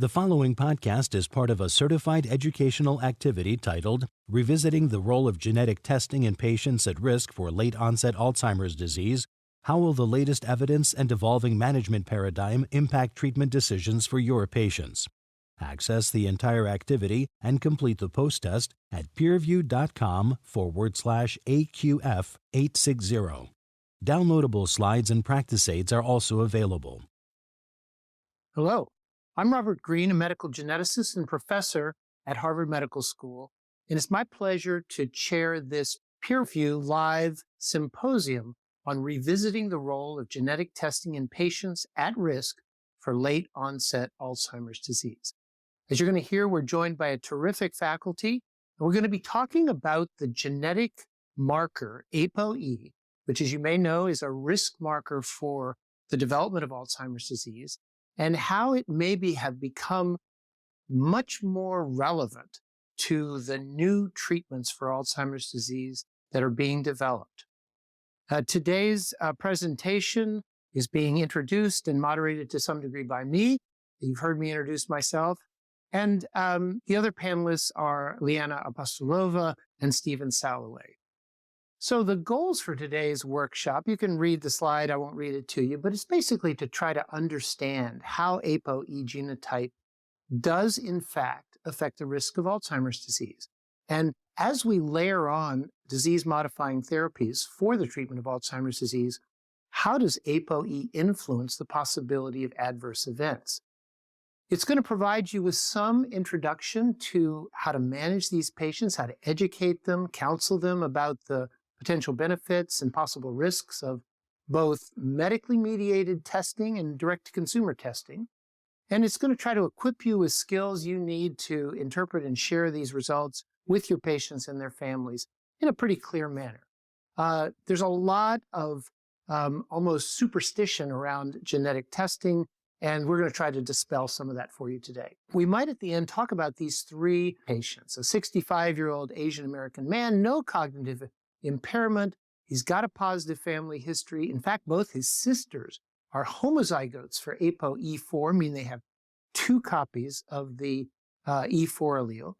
The following podcast is part of a certified educational activity titled Revisiting the Role of Genetic Testing in Patients at Risk for Late-Onset Alzheimer's Disease. How will the latest evidence and evolving management paradigm impact treatment decisions for your patients? Access the entire activity and complete the post-test at peerview.com/AQF860. Downloadable slides and practice aids are also available. Hello, I'm Robert Green, a medical geneticist and professor at Harvard Medical School, and it's my pleasure to chair this peer-review live symposium on revisiting the role of genetic testing in patients at risk for late-onset Alzheimer's disease. As you're going to hear, we're joined by a terrific faculty, and we're going to be talking about the genetic marker, APOE, which, as you may know, is a risk marker for the development of Alzheimer's disease, and how it maybe have become much more relevant to the new treatments for Alzheimer's disease that are being developed. Today's presentation is being introduced and moderated to some degree by me. You've heard me introduce myself. And the other panelists are Liana Apostolova and Stephen Salloway. So the goals for today's workshop, you can read the slide, I won't read it to you, but it's basically to try to understand how APOE genotype does in fact affect the risk of Alzheimer's disease. And as we layer on disease-modifying therapies for the treatment of Alzheimer's disease, how does APOE influence the possibility of adverse events? It's going to provide you with some introduction to how to manage these patients, how to educate them, counsel them about the potential benefits and possible risks of both medically mediated testing and direct-to-consumer testing. And it's going to try to equip you with skills you need to interpret and share these results with your patients and their families in a pretty clear manner. There's a lot of almost superstition around genetic testing, and we're going to try to dispel some of that for you today. We might at the end talk about these three patients: a 65-year-old Asian American man, no cognitive impairment. He's got a positive family history. In fact, both his sisters are homozygotes for APOE4, meaning they have two copies of the E4 allele.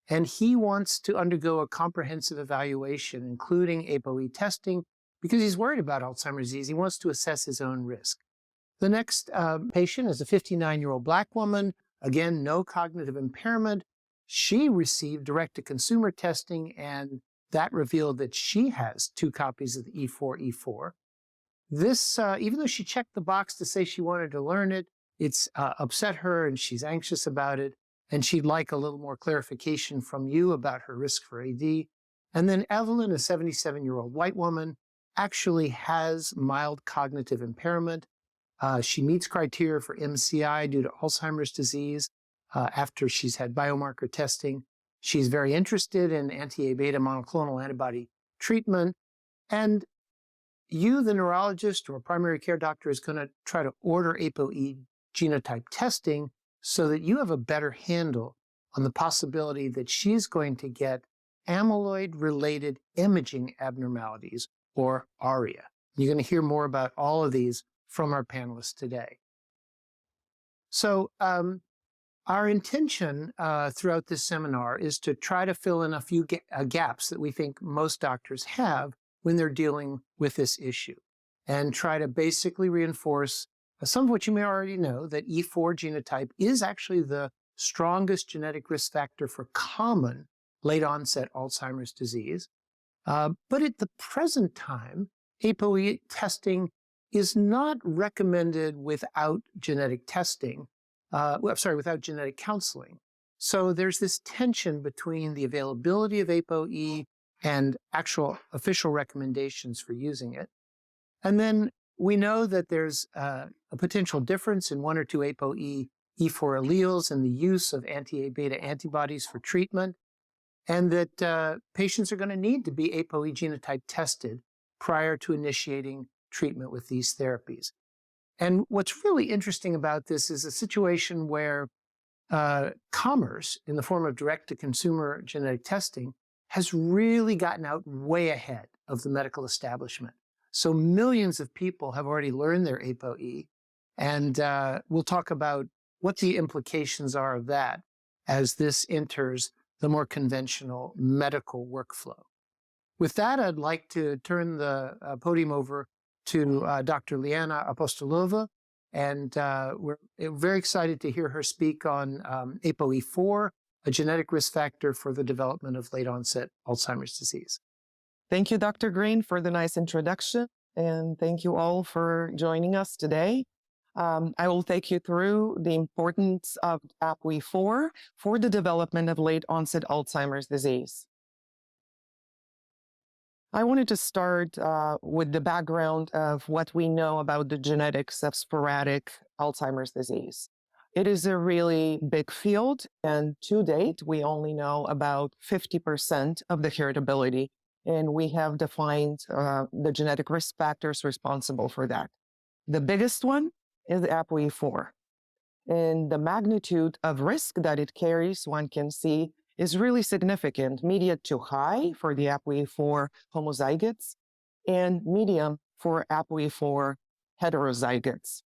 And he wants to undergo a comprehensive evaluation, including APOE testing, because he's worried about Alzheimer's disease. He wants to assess his own risk. The next patient is a 59-year-old Black woman. Again, no cognitive impairment. She received direct-to-consumer testing, and that revealed that she has two copies of the E4. This, even though she checked the box to say she wanted to learn it, it's upset her and she's anxious about it, and she'd like a little more clarification from you about her risk for AD. And then Evelyn, a 77-year-old white woman, actually has mild cognitive impairment. She meets criteria for MCI due to Alzheimer's disease after she's had biomarker testing. She's very interested in anti-A beta monoclonal antibody treatment. And you, the neurologist or primary care doctor, is going to try to order APOE genotype testing so that you have a better handle on the possibility that she's going to get amyloid-related imaging abnormalities, or ARIA. You're going to hear more about all of these from our panelists today. So, our intention throughout this seminar is to try to fill in a few gaps that we think most doctors have when they're dealing with this issue, and try to basically reinforce some of what you may already know, that E4 genotype is actually the strongest genetic risk factor for common late-onset Alzheimer's disease. But at the present time, APOE testing is not recommended without genetic testing. Without genetic counseling. So there's this tension between the availability of APOE and actual official recommendations for using it. And then we know that there's a potential difference in one or two APOE E4 alleles in the use of anti-A beta antibodies for treatment, and that patients are going to need to be APOE genotype tested prior to initiating treatment with these therapies. And what's really interesting about this is a situation where commerce in the form of direct-to-consumer genetic testing has really gotten out way ahead of the medical establishment. So millions of people have already learned their APOE, and we'll talk about what the implications are of that as this enters the more conventional medical workflow. With that, I'd like to turn the podium over to Dr. Liana Apostolova, and we're very excited to hear her speak on APOE4, a genetic risk factor for the development of late-onset Alzheimer's disease. Thank you, Dr. Green, for the nice introduction, and thank you all for joining us today. I will take you through the importance of APOE4 for the development of late-onset Alzheimer's disease. I wanted to start with the background of what we know about the genetics of sporadic Alzheimer's disease. It is a really big field, and to date, we only know about 50% of the heritability, and we have defined the genetic risk factors responsible for that. The biggest one is APOE4, and the magnitude of risk that it carries, one can see, is really significant, medium to high for the APOE4 homozygotes and medium for APOE4 heterozygotes.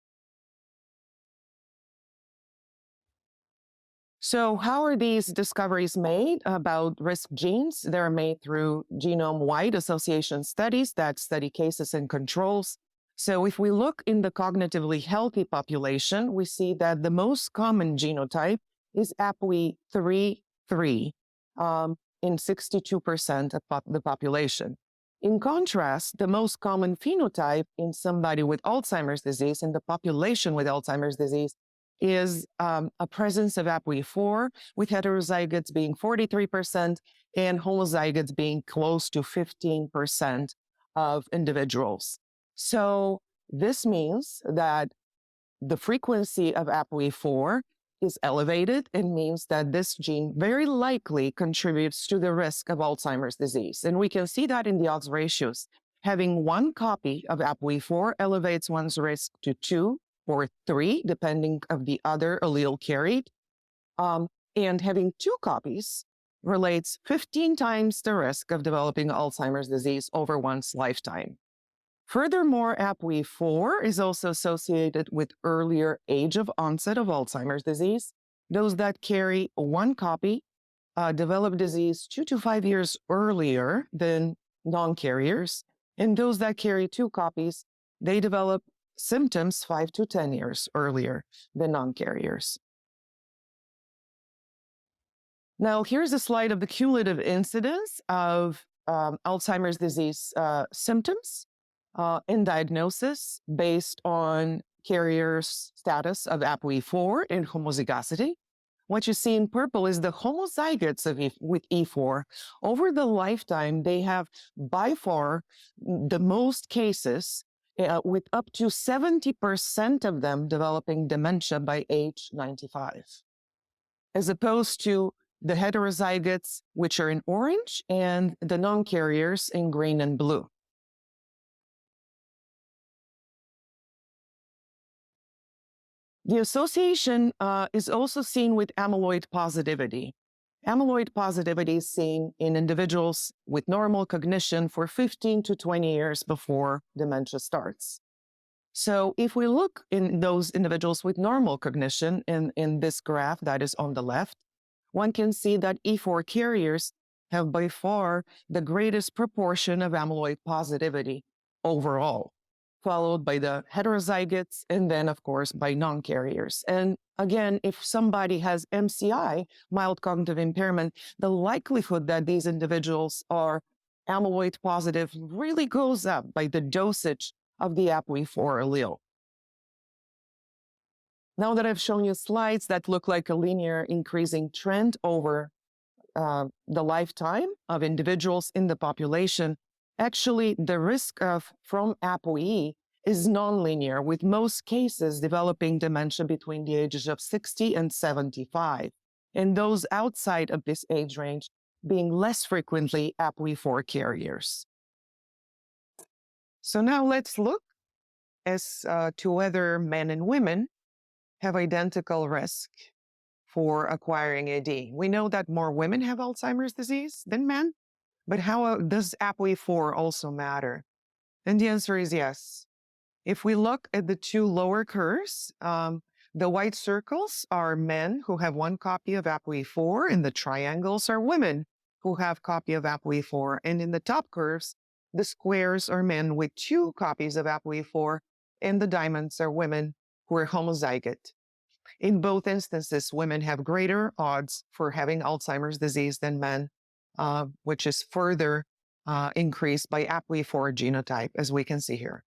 So how are these discoveries made about risk genes? They're made through genome-wide association studies that study cases and controls. So if we look in the cognitively healthy population, we see that the most common genotype is APOE3 in 62% of the population. In contrast, the most common phenotype in somebody with Alzheimer's disease, in the population with Alzheimer's disease, is a presence of APOE4, with heterozygotes being 43% and homozygotes being close to 15% of individuals. So this means that the frequency of APOE4 is elevated and means that this gene very likely contributes to the risk of Alzheimer's disease. And we can see that in the odds ratios. Having one copy of APOE4 elevates one's risk to 2 or 3, depending of the other allele carried. And having 2 copies relates 15 times the risk of developing Alzheimer's disease over one's lifetime. Furthermore, APOE4 is also associated with earlier age of onset of Alzheimer's disease. Those that carry 1 copy develop disease 2 to 5 years earlier than non-carriers. And those that carry 2 copies, they develop symptoms 5 to 10 years earlier than non-carriers. Now, here's a slide of the cumulative incidence of Alzheimer's disease symptoms and diagnosis based on carrier's status of APOE4 and homozygosity. What you see in purple is the homozygotes with E4. Over the lifetime, they have by far the most cases, with up to 70% of them developing dementia by age 95, as opposed to the heterozygotes, which are in orange, and the non-carriers in green and blue. The association is also seen with amyloid positivity. Amyloid positivity is seen in individuals with normal cognition for 15 to 20 years before dementia starts. So if we look in those individuals with normal cognition in this graph that is on the left, one can see that E4 carriers have by far the greatest proportion of amyloid positivity overall, followed by the heterozygotes, and then, of course, by non-carriers. And again, if somebody has MCI, mild cognitive impairment, the likelihood that these individuals are amyloid positive really goes up by the dosage of the APOE4 allele. Now that I've shown you slides that look like a linear increasing trend over the lifetime of individuals in the population, actually, the risk from APOE is nonlinear, with most cases developing dementia between the ages of 60 and 75, and those outside of this age range being less frequently APOE4 carriers. So now let's look as to whether men and women have identical risk for acquiring AD. We know that more women have Alzheimer's disease than men. But how does APOE4 also matter? And the answer is yes. If we look at the 2 lower curves, The white circles are men who have one copy of APOE4, and the triangles are women who have copy of APOE4. And in the top curves, the squares are men with two copies of APOE4, and the diamonds are women who are homozygous. In both instances, women have greater odds for having Alzheimer's disease than men, which is further increased by APOE4 genotype, as we can see here.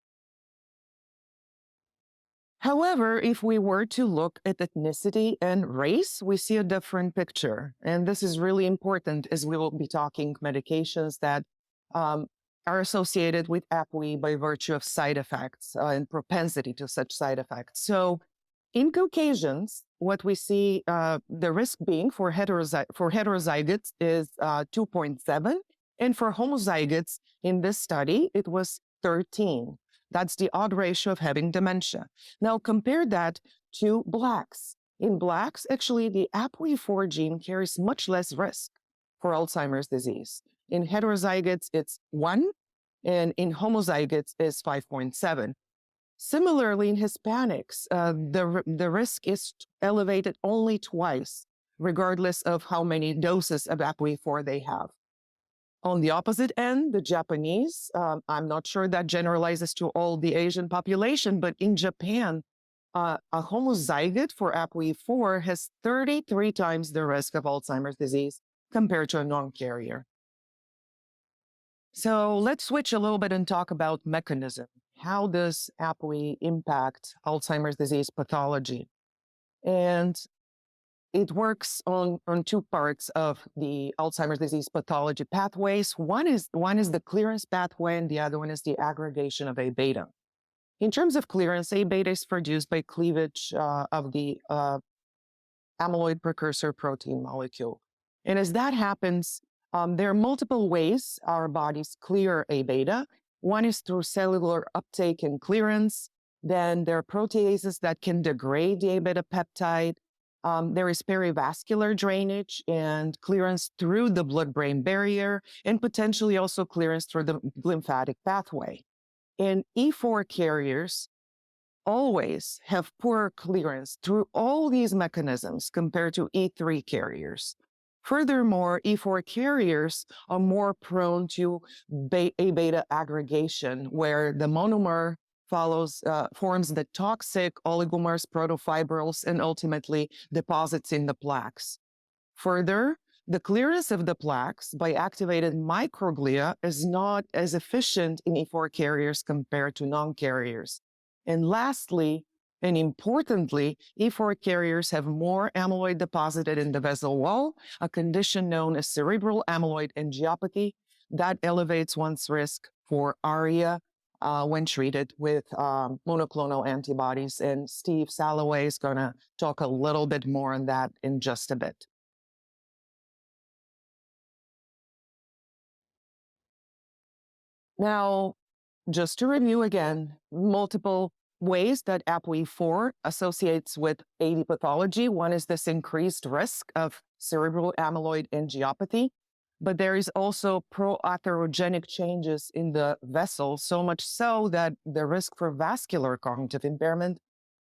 However, if we were to look at ethnicity and race, we see a different picture. And this is really important as we will be talking medications that are associated with APOE by virtue of side effects and propensity to such side effects. So in Caucasians, what we see the risk being for heterozygotes is 2.7. And for homozygotes in this study, it was 13. That's the odd ratio of having dementia. Now compare that to Blacks. In Blacks, actually, the APOE4 gene carries much less risk for Alzheimer's disease. In heterozygotes, it's 1, and in homozygotes, it's 5.7. Similarly, in Hispanics, the risk is elevated only twice, regardless of how many doses of APOE4 they have. On the opposite end, the Japanese, I'm not sure that generalizes to all the Asian population, but in Japan, a homozygote for APOE4 has 33 times the risk of Alzheimer's disease compared to a non-carrier. So let's switch a little bit and talk about mechanism. How does APOE impact Alzheimer's disease pathology? And it works on two parts of the Alzheimer's disease pathology pathways. One is the clearance pathway, and the other one is the aggregation of A beta. In terms of clearance, A beta is produced by cleavage of the amyloid precursor protein molecule. And as that happens, there are multiple ways our bodies clear A beta. One is through cellular uptake and clearance. Then there are proteases that can degrade the A beta peptide. There is perivascular drainage and clearance through the blood-brain barrier, and potentially also clearance through the lymphatic pathway. And E4 carriers always have poorer clearance through all these mechanisms compared to E3 carriers. Furthermore, E4 carriers are more prone to A beta aggregation, where the monomer forms the toxic oligomers, protofibrils, and ultimately deposits in the plaques. Further, the clearance of the plaques by activated microglia is not as efficient in E4 carriers compared to non-carriers. And lastly, and importantly, E4 carriers have more amyloid deposited in the vessel wall, a condition known as cerebral amyloid angiopathy that elevates one's risk for ARIA when treated with monoclonal antibodies. And Steve Salloway is going to talk a little bit more on that in just a bit. Now, just to review again, multiple ways that APOE4 associates with AD pathology. One is this increased risk of cerebral amyloid angiopathy, but there is also pro-atherogenic changes in the vessel, so much so that the risk for vascular cognitive impairment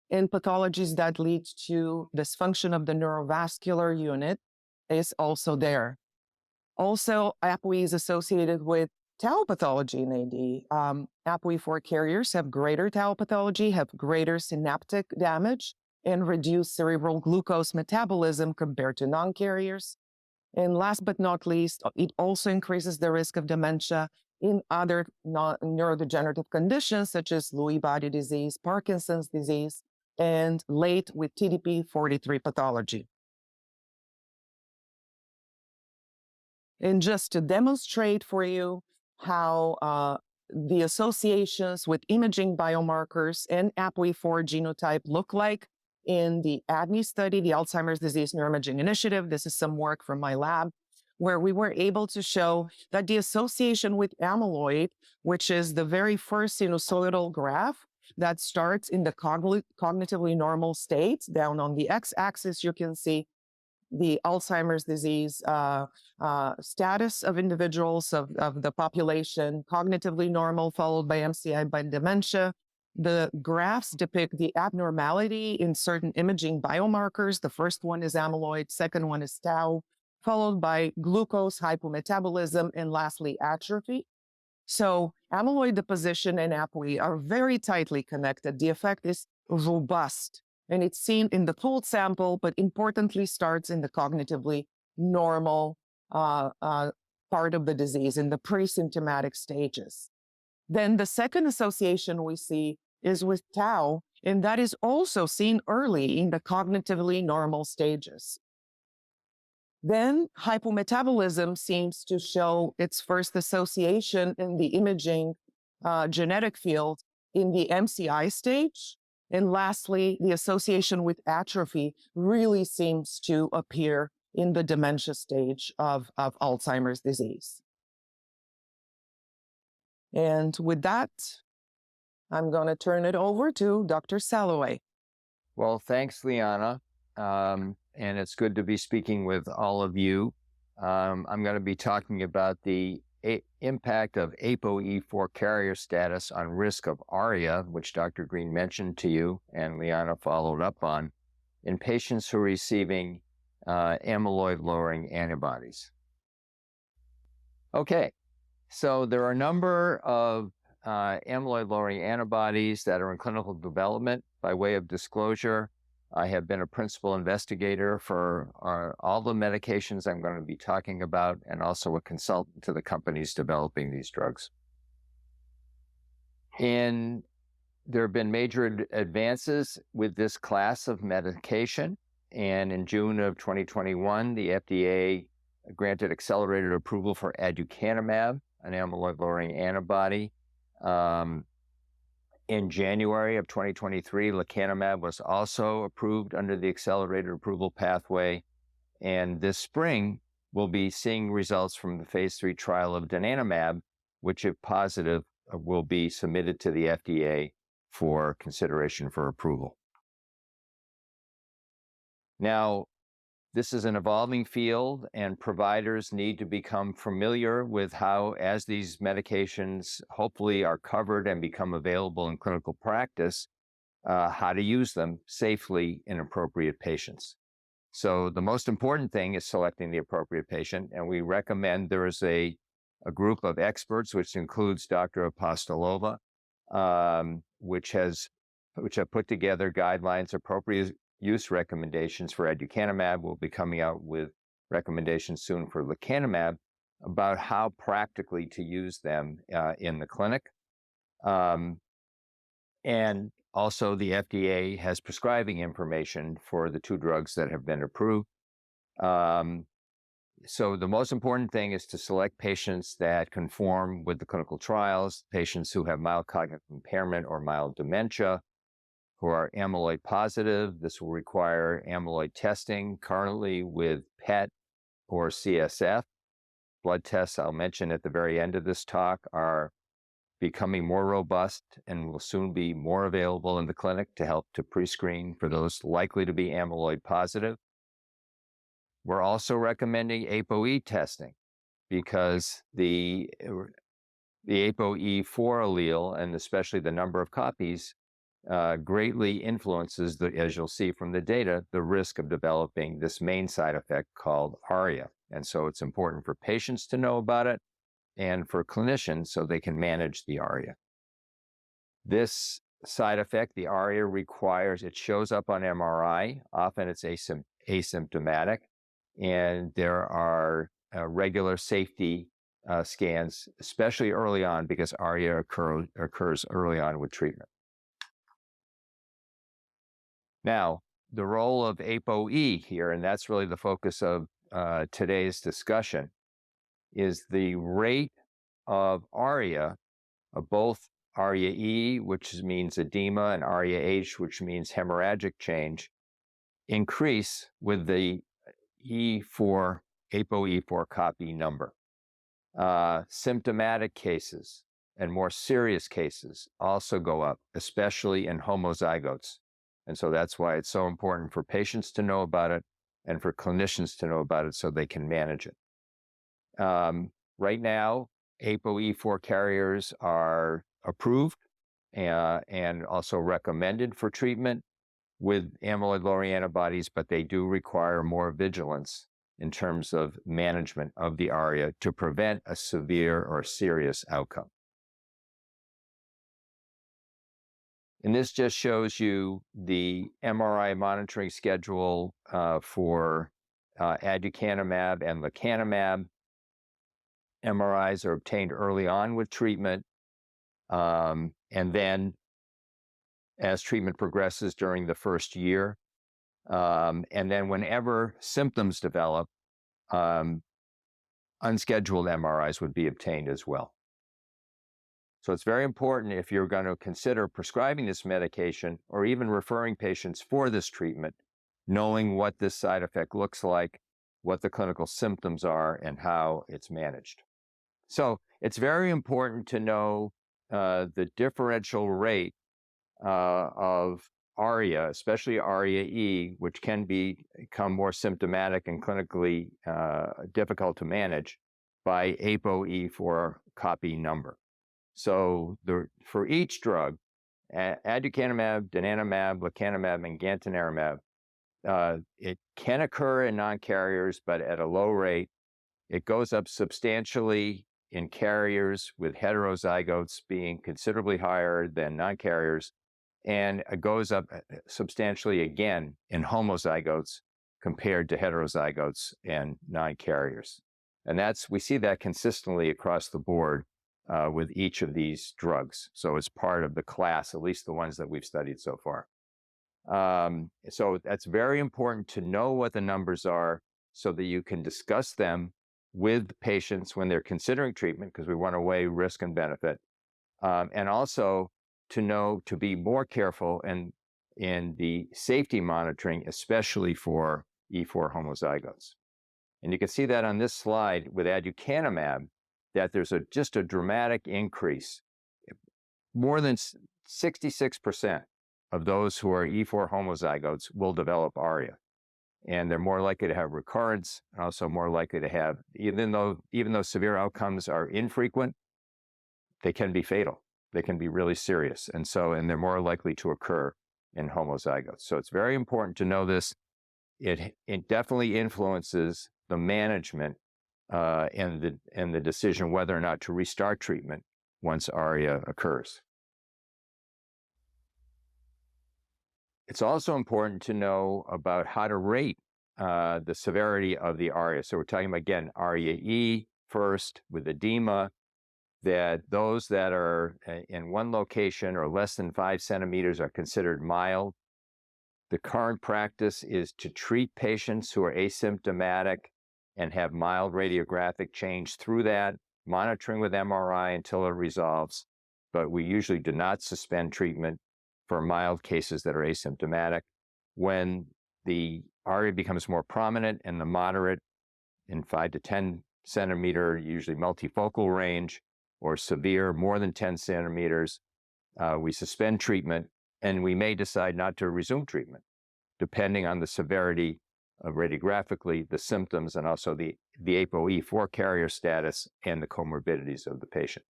in pathologies that lead to dysfunction of the neurovascular unit is also there. Also, APOE is associated with tau pathology in AD. APOE4 carriers have greater tau pathology, have greater synaptic damage, and reduced cerebral glucose metabolism compared to non-carriers. And last but not least, it also increases the risk of dementia in other neurodegenerative conditions such as Lewy body disease, Parkinson's disease, and late with TDP-43 pathology. And just to demonstrate for you how the associations with imaging biomarkers and APOE4 genotype look like in the ADNI study, the Alzheimer's Disease Neuroimaging Initiative. This is some work from my lab, where we were able to show that the association with amyloid, which is the very first sinusoidal graph that starts in the cognitively normal state, down on the x-axis, you can see the Alzheimer's disease status of individuals of the population, cognitively normal, followed by MCI by dementia. The graphs depict the abnormality in certain imaging biomarkers. The first one is amyloid, second one is tau, followed by glucose hypometabolism, and lastly, atrophy. So amyloid deposition and APOE are very tightly connected. The effect is robust, and it's seen in the pooled sample, but importantly starts in the cognitively normal part of the disease, in the pre-symptomatic stages. Then the second association we see is with tau, and that is also seen early in the cognitively normal stages. Then hypometabolism seems to show its first association in the imaging genetic field in the MCI stage. And lastly, the association with atrophy really seems to appear in the dementia stage of Alzheimer's disease. And with that, I'm going to turn it over to Dr. Salloway. Well, thanks, Liana. And it's good to be speaking with all of you. I'm going to be talking about the impact of APOE4 carrier status on risk of ARIA, which Dr. Green mentioned to you and Liana followed up on, in patients who are receiving amyloid-lowering antibodies. Okay, so there are a number of amyloid-lowering antibodies that are in clinical development. By way of disclosure, I have been a principal investigator for all the medications I'm going to be talking about, and also a consultant to the companies developing these drugs. And there have been major advances with this class of medication, and in June of 2021, the FDA granted accelerated approval for aducanumab, an amyloid-lowering antibody. In January of 2023, lecanemab was also approved under the accelerated approval pathway. And this spring, we'll be seeing results from the phase 3 trial of donanemab, which, if positive, will be submitted to the FDA for consideration for approval. Now, this is an evolving field, and providers need to become familiar with how, as these medications hopefully are covered and become available in clinical practice, how to use them safely in appropriate patients. So the most important thing is selecting the appropriate patient, and we recommend there is a group of experts, which includes Dr. Apostolova, which have put together guidelines, appropriate use recommendations for aducanumab. We'll be coming out with recommendations soon for lecanemab about how practically to use them in the clinic. And also the FDA has prescribing information for the 2 drugs that have been approved. So the most important thing is to select patients that conform with the clinical trials, patients who have mild cognitive impairment or mild dementia, who are amyloid positive. This will require amyloid testing, currently with PET or CSF. Blood tests, I'll mention at the very end of this talk, are becoming more robust and will soon be more available in the clinic to help to pre-screen for those likely to be amyloid positive. We're also recommending APOE testing because the APOE4 allele, and especially the number of copies, greatly influences, as you'll see from the data, the risk of developing this main side effect called ARIA. And so it's important for patients to know about it and for clinicians so they can manage the ARIA. This side effect, the ARIA, it shows up on MRI. Often it's asymptomatic, and there are regular safety scans, especially early on, because ARIA occurs early on with treatment. Now, the role of APOE here, and that's really the focus of today's discussion, is the rate of ARIA, of both ARIA-E, which means edema, and ARIA-H, which means hemorrhagic change, increase with the APOE4 copy number. Symptomatic cases and more serious cases also go up, especially in homozygotes. And so that's why it's so important for patients to know about it and for clinicians to know about it so they can manage it. Right now, APOE4 carriers are approved and also recommended for treatment with amyloid-lowering antibodies, but they do require more vigilance in terms of management of the ARIA to prevent a severe or serious outcome. And this just shows you the MRI monitoring schedule for aducanumab and lecanemab. MRIs are obtained early on with treatment, and then as treatment progresses during the first year. And then whenever symptoms develop, unscheduled MRIs would be obtained as well. So it's very important if you're going to consider prescribing this medication or even referring patients for this treatment, knowing what this side effect looks like, what the clinical symptoms are, and how it's managed. So it's very important to know the differential rate of ARIA, especially ARIA-E, which can become more symptomatic and clinically difficult to manage by APOE for copy number. So for each drug, aducanumab, donanemab, lecanemab, and gantenerumab, it can occur in non-carriers, but at a low rate. It goes up substantially in carriers, with heterozygotes being considerably higher than non-carriers, and it goes up substantially again in homozygotes compared to heterozygotes and non-carriers. And we see that consistently across the board with each of these drugs. So it's part of the class, at least the ones that we've studied so far. So that's very important to know what the numbers are so that you can discuss them with patients when they're considering treatment, because we want to weigh risk and benefit. And also to be more careful in the safety monitoring, especially for E4 homozygotes. And you can see that on this slide with aducanumab, that there's just a dramatic increase. More than 66% of those who are E4 homozygotes will develop ARIA. And they're more likely to have recurrence, and also more likely to have, even though severe outcomes are infrequent, they can be fatal. They can be really serious. And they're more likely to occur in homozygotes. So it's very important to know this. It definitely influences the management and the decision whether or not to restart treatment once ARIA occurs. It's also important to know about how to rate the severity of the ARIA. So we're talking about, again, ARIA-E first with edema, that those that are in one location or less than 5 centimeters are considered mild. The current practice is to treat patients who are asymptomatic and have mild radiographic change through that, monitoring with MRI until it resolves. But we usually do not suspend treatment for mild cases that are asymptomatic. When the ARIA becomes more prominent and the moderate in 5 to 10 centimeter, usually multifocal range, or severe, more than 10 centimeters, we suspend treatment, and we may decide not to resume treatment, depending on the severity of radiographically, the symptoms, and also the APOE4 carrier status and the comorbidities of the patient.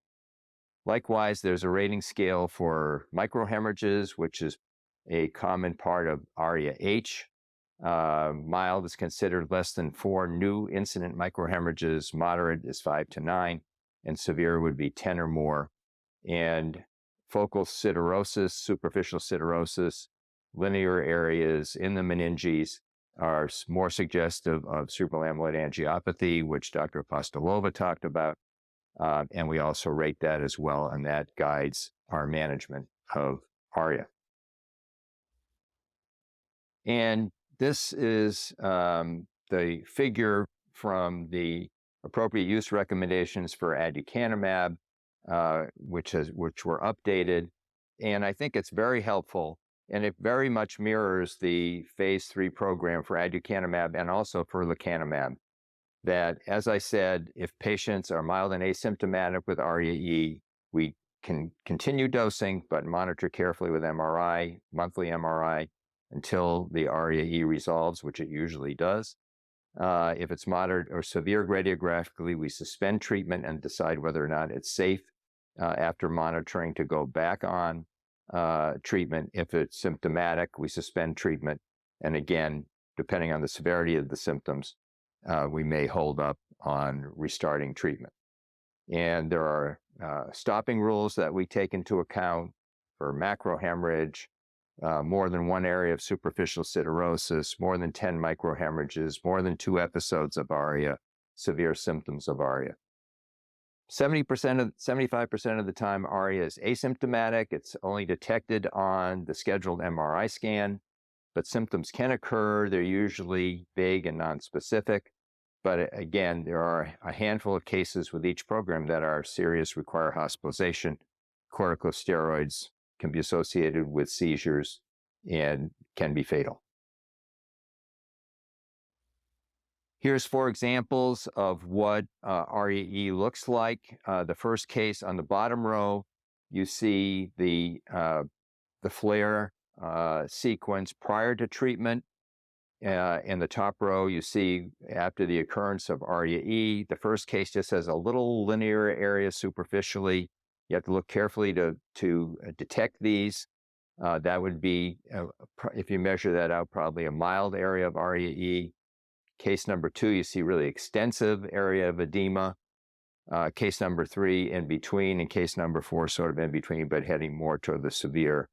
Likewise, there's a rating scale for microhemorrhages, which is a common part of ARIA-H. Mild is considered less than 4 new incident microhemorrhages. Moderate is 5 to 9, and severe would be 10 or more. And focal siderosis, superficial siderosis, linear areas in the meninges are more suggestive of cerebral amyloid angiopathy, which Dr. Apostolova talked about. And we also rate that as well, and that guides our management of ARIA. And this is the figure from the appropriate use recommendations for aducanumab, which were updated. And I think it's very helpful, and it very much mirrors the phase 3 program for aducanumab and also for lecanemab. That, as I said, if patients are mild and asymptomatic with ARIA-E, we can continue dosing, but monitor carefully with MRI, monthly MRI, until the ARIA-E resolves, which it usually does. If it's moderate or severe radiographically, we suspend treatment and decide whether or not it's safe after monitoring to go back on treatment. If it's symptomatic, we suspend treatment. And again, depending on the severity of the symptoms, we may hold up on restarting treatment. And there are stopping rules that we take into account for macrohemorrhage, more than one area of superficial siderosis, more than 10 microhemorrhages, more than 2 episodes of ARIA, severe symptoms of ARIA. 75% of the time, ARIA is asymptomatic. It's only detected on the scheduled MRI scan, but symptoms can occur. They're usually vague and nonspecific. But again, there are a handful of cases with each program that are serious, require hospitalization. Corticosteroids can be associated with seizures and can be fatal. Here's 4 examples of what ARIA-E looks like. The first case on the bottom row, you see the flare sequence prior to treatment. In the top row, you see after the occurrence of ARIA-E. The first case just has a little linear area superficially. You have to look carefully to detect these. That would be, if you measure that out, probably a mild area of ARIA-E. Case number 2, you see really extensive area of edema. Case number 3, in between, and case number 4, sort of in between, but heading more toward the severe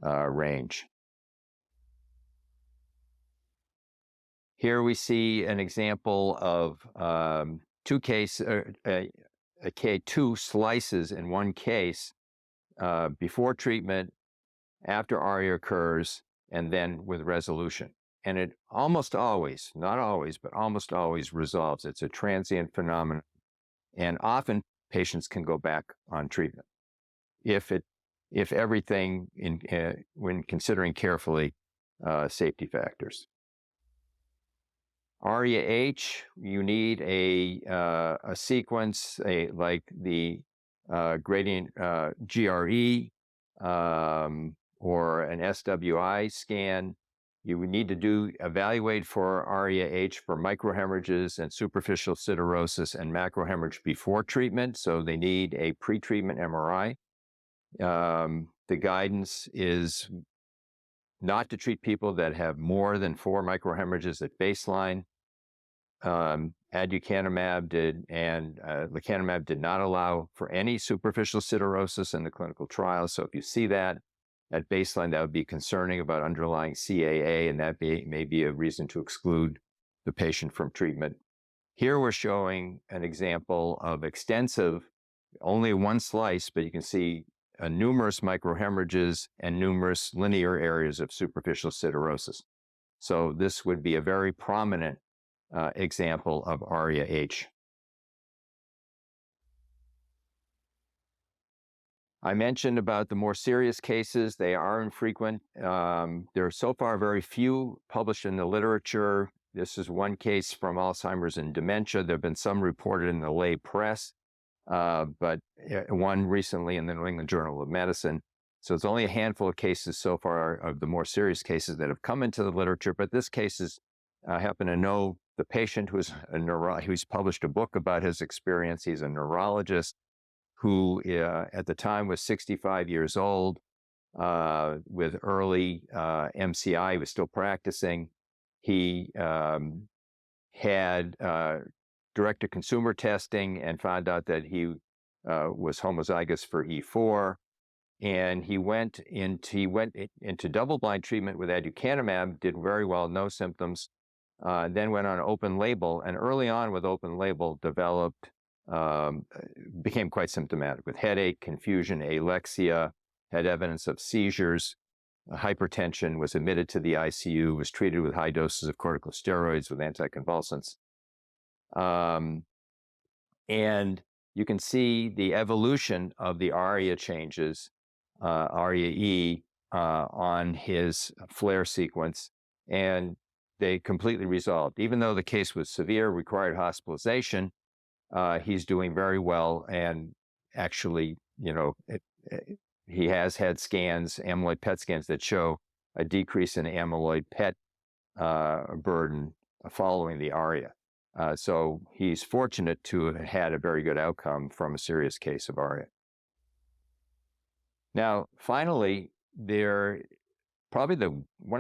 range. Here we see an example of 2 slices in one case, before treatment, after ARIA occurs, and then with resolution. And it almost always, not always, but almost always resolves. It's a transient phenomenon. And often patients can go back on treatment if everything, when considering carefully safety factors. ARIA-H, you need a sequence like the gradient GRE or an SWI scan. You would need to evaluate for ARIA-H for microhemorrhages and superficial siderosis and macrohemorrhage before treatment, so they need a pre-treatment MRI. The guidance is not to treat people that have more than 4 microhemorrhages at baseline. Aducanumab and lecanemab did not allow for any superficial siderosis in the clinical trial, so if you see that at baseline, that would be concerning about underlying CAA, and that may be a reason to exclude the patient from treatment. Here we're showing an example of extensive, only 1 slice, but you can see numerous microhemorrhages and numerous linear areas of superficial siderosis. So this would be a very prominent example of ARIA-H. I mentioned about the more serious cases. They are infrequent. There are so far very few published in the literature. This is one case from Alzheimer's and dementia. There have been some reported in the lay press, but one recently in the New England Journal of Medicine. So it's only a handful of cases so far of the more serious cases that have come into the literature. But this case is, I happen to know the patient who's published a book about his experience. He's a neurologist who at the time was 65 years old with early MCI. He was still practicing. He had direct-to-consumer testing and found out that he was homozygous for E4. And he went into double-blind treatment with aducanumab, did very well, no symptoms, then went on open label, and early on with open label became quite symptomatic with headache, confusion, alexia, had evidence of seizures, hypertension, was admitted to the ICU, was treated with high doses of corticosteroids with anticonvulsants. And you can see the evolution of the ARIA changes, ARIA-E, on his flare sequence, and they completely resolved. Even though the case was severe, required hospitalization, he's doing very well, and actually, he has had scans, amyloid PET scans, that show a decrease in amyloid PET burden following the ARIA. So he's fortunate to have had a very good outcome from a serious case of ARIA. Now, finally, one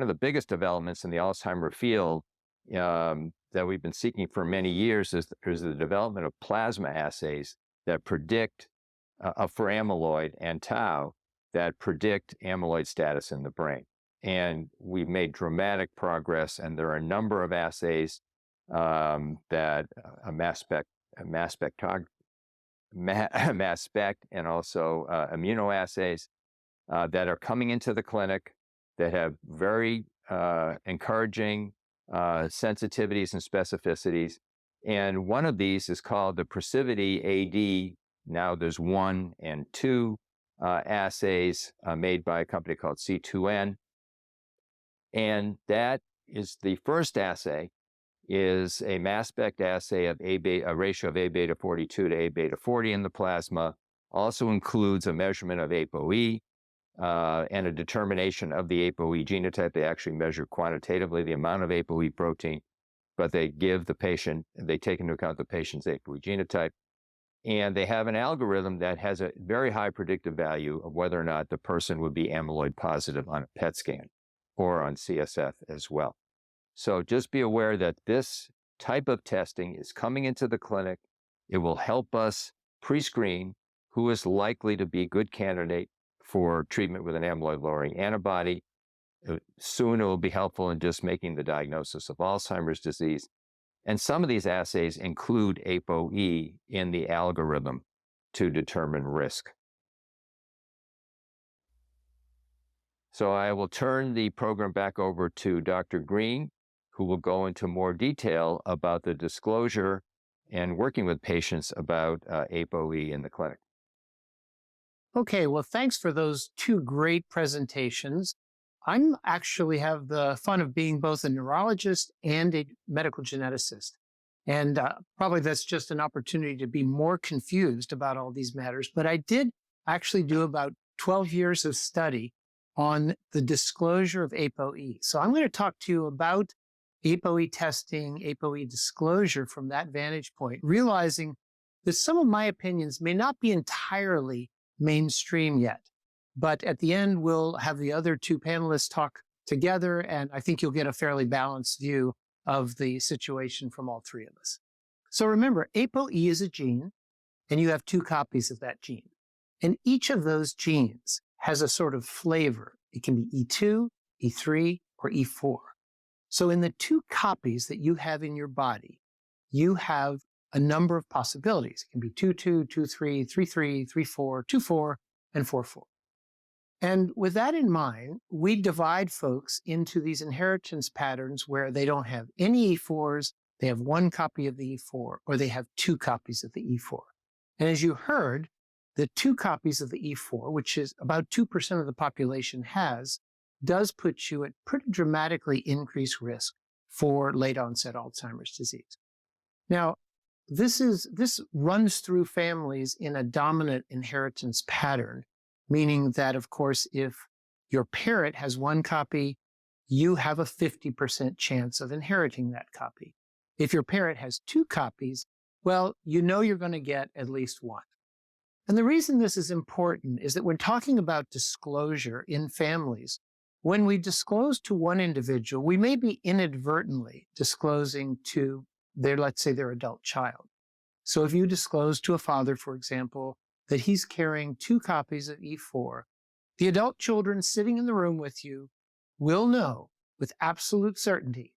of the biggest developments in the Alzheimer field that we've been seeking for many years is the development of plasma assays that predict for amyloid and tau that predict amyloid status in the brain. And we've made dramatic progress, and there are a number of assays that mass spec and also immunoassays that are coming into the clinic that have very encouraging sensitivities and specificities. And one of these is called the Precivity:AD. Now there's 1 and 2 assays made by a company called C2N. And that is the first assay is a mass spec assay of a ratio of A-beta 42 to A-beta 40 in the plasma. Also includes a measurement of APOE and a determination of the APOE genotype. They actually measure quantitatively the amount of APOE protein, but they take into account the patient's APOE genotype. And they have an algorithm that has a very high predictive value of whether or not the person would be amyloid positive on a PET scan or on CSF as well. So just be aware that this type of testing is coming into the clinic. It will help us pre-screen who is likely to be a good candidate for treatment with an amyloid-lowering antibody. Soon it will be helpful in just making the diagnosis of Alzheimer's disease. And some of these assays include APOE in the algorithm to determine risk. So I will turn the program back over to Dr. Green, who will go into more detail about the disclosure and working with patients about APOE in the clinic. Okay, well, thanks for those two great presentations. I'm actually have the fun of being both a neurologist and a medical geneticist. And probably that's just an opportunity to be more confused about all these matters. But I did actually do about 12 years of study on the disclosure of APOE. So I'm going to talk to you about APOE testing, APOE disclosure from that vantage point, realizing that some of my opinions may not be entirely mainstream yet. But at the end, we'll have the other two panelists talk together, and I think you'll get a fairly balanced view of the situation from all three of us. So remember, APOE is a gene, and you have two copies of that gene. And each of those genes has a sort of flavor. It can be E2, E3, or E4. So in the two copies that you have in your body, you have a number of possibilities. It can be 2-2, 2-3, 3-3, 3-4, 2-4, and 4-4. And with that in mind, we divide folks into these inheritance patterns where they don't have any E4s, they have one copy of the E4, or they have two copies of the E4. And as you heard, the two copies of the E4, which is about 2% of the population has, does put you at pretty dramatically increased risk for late-onset Alzheimer's disease. Now, this runs through families in a dominant inheritance pattern, meaning that, of course, if your parent has one copy, you have a 50% chance of inheriting that copy. If your parent has two copies, well, you know you're going to get at least one. And the reason this is important is that we're talking about disclosure in families. When we disclose to one individual, we may be inadvertently disclosing to let's say their adult child. So if you disclose to a father, for example, that he's carrying two copies of E4, the adult children sitting in the room with you will know with absolute certainty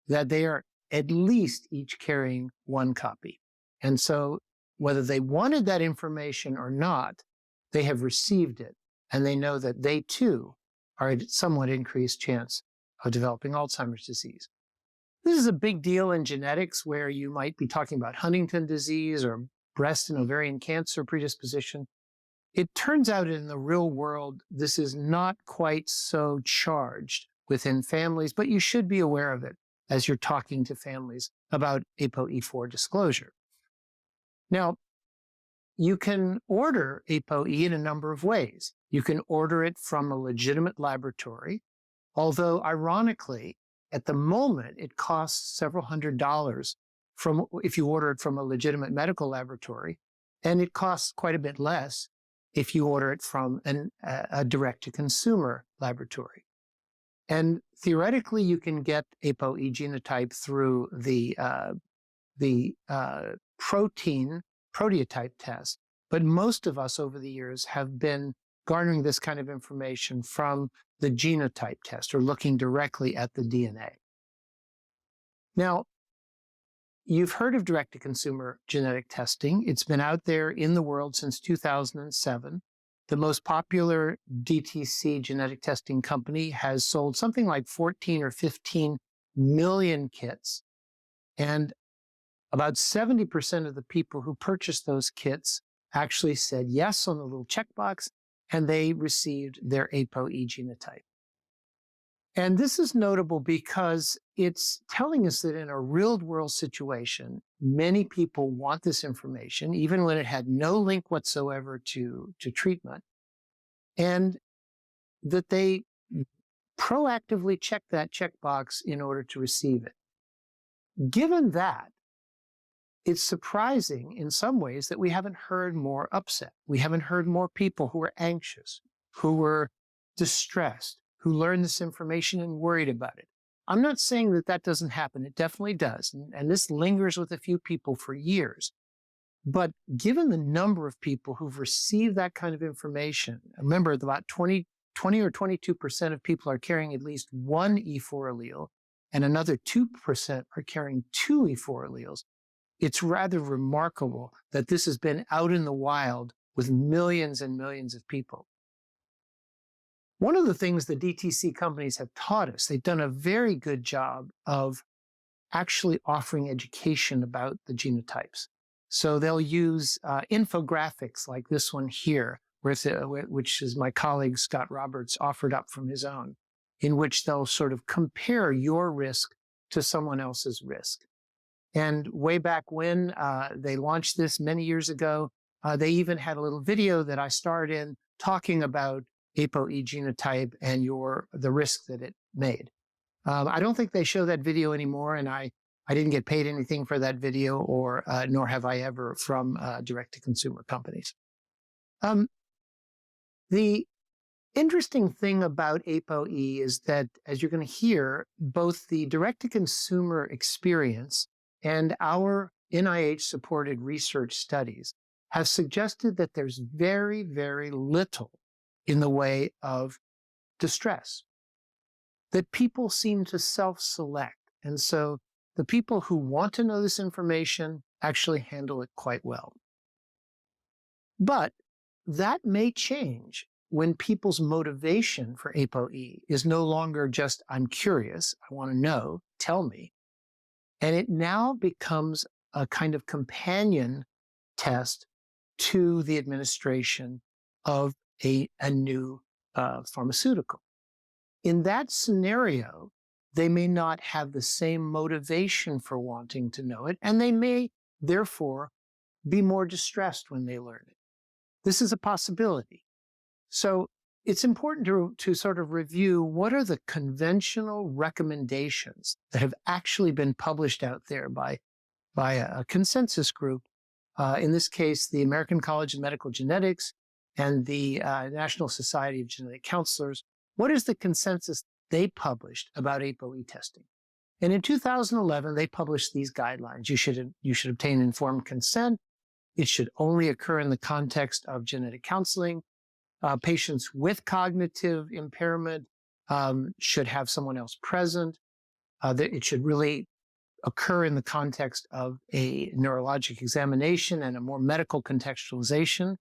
that they are at least each carrying one copy. And so whether they wanted that information or not, they have received it, and they know that they too are at somewhat increased chance of developing Alzheimer's disease. This is a big deal in genetics where you might be talking about Huntington disease or breast and ovarian cancer predisposition. It turns out in the real world, this is not quite so charged within families, but you should be aware of it as you're talking to families about APOE4 disclosure. Now, you can order APOE in a number of ways. You can order it from a legitimate laboratory, although ironically, at the moment, it costs several $100s if you order it from a legitimate medical laboratory, and it costs quite a bit less if you order it from a direct-to-consumer laboratory. And theoretically, you can get APOE genotype through the protein proteotype test. But most of us over the years have been garnering this kind of information from the genotype test or looking directly at the DNA. Now, you've heard of direct-to-consumer genetic testing. It's been out there in the world since 2007. The most popular DTC genetic testing company has sold something like 14 or 15 million kits. And about 70% of the people who purchased those kits actually said yes on the little checkbox, and they received their APOE genotype. And this is notable because it's telling us that in a real-world situation, many people want this information, even when it had no link whatsoever to treatment, and that they proactively check that checkbox in order to receive it. Given that, it's surprising in some ways that we haven't heard more upset. We haven't heard more people who are anxious, who were distressed, who learned this information and worried about it. I'm not saying that that doesn't happen. It definitely does. And this lingers with a few people for years. But given the number of people who've received that kind of information, remember about 20 or 22% of people are carrying at least one E4 allele, and another 2% are carrying two E4 alleles. It's rather remarkable that this has been out in the wild with millions and millions of people. One of the things the DTC companies have taught us, they've done a very good job of actually offering education about the genotypes. So they'll use infographics like this one here, which is my colleague Scott Roberts offered up from his own, in which they'll sort of compare your risk to someone else's risk. And way back when they launched this many years ago, they even had a little video that I starred in talking about APOE genotype and the risk that it made. I don't think they show that video anymore, and I didn't get paid anything for that video, or nor have I ever from direct-to-consumer companies. The interesting thing about APOE is that, as you're going to hear, both the direct-to-consumer experience and our NIH-supported research studies have suggested that there's very, very little in the way of distress, that people seem to self-select. And so the people who want to know this information actually handle it quite well. But that may change when people's motivation for APOE is no longer just, I'm curious, I want to know, tell me. And it now becomes a kind of companion test to the administration of a new pharmaceutical. In that scenario, they may not have the same motivation for wanting to know it, and they may, therefore, be more distressed when they learn it. This is a possibility. So it's important to sort of review what are the conventional recommendations that have actually been published out there by a consensus group, in this case, the American College of Medical Genetics and the National Society of Genetic Counselors. What is the consensus they published about APOE testing? And in 2011, they published these guidelines. You should obtain informed consent. It should only occur in the context of genetic counseling. Patients with cognitive impairment should have someone else present. It should really occur in the context of a neurologic examination and a more medical contextualization.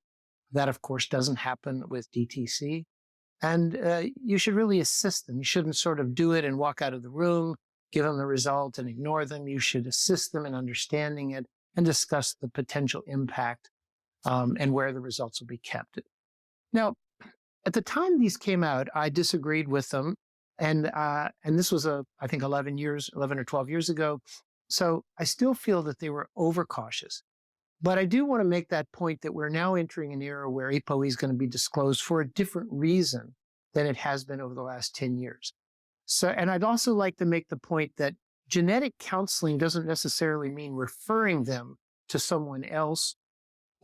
That, of course, doesn't happen with DTC. And you should really assist them. You shouldn't sort of do it and walk out of the room, give them the result and ignore them. You should assist them in understanding it and discuss the potential impact and where the results will be kept. Now, at the time these came out, I disagreed with them. And this was, I think, 11 or 12 years ago. So I still feel that they were overcautious. But I do want to make that point that we're now entering an era where APOE is going to be disclosed for a different reason than it has been over the last 10 years. So, and I'd also like to make the point that genetic counseling doesn't necessarily mean referring them to someone else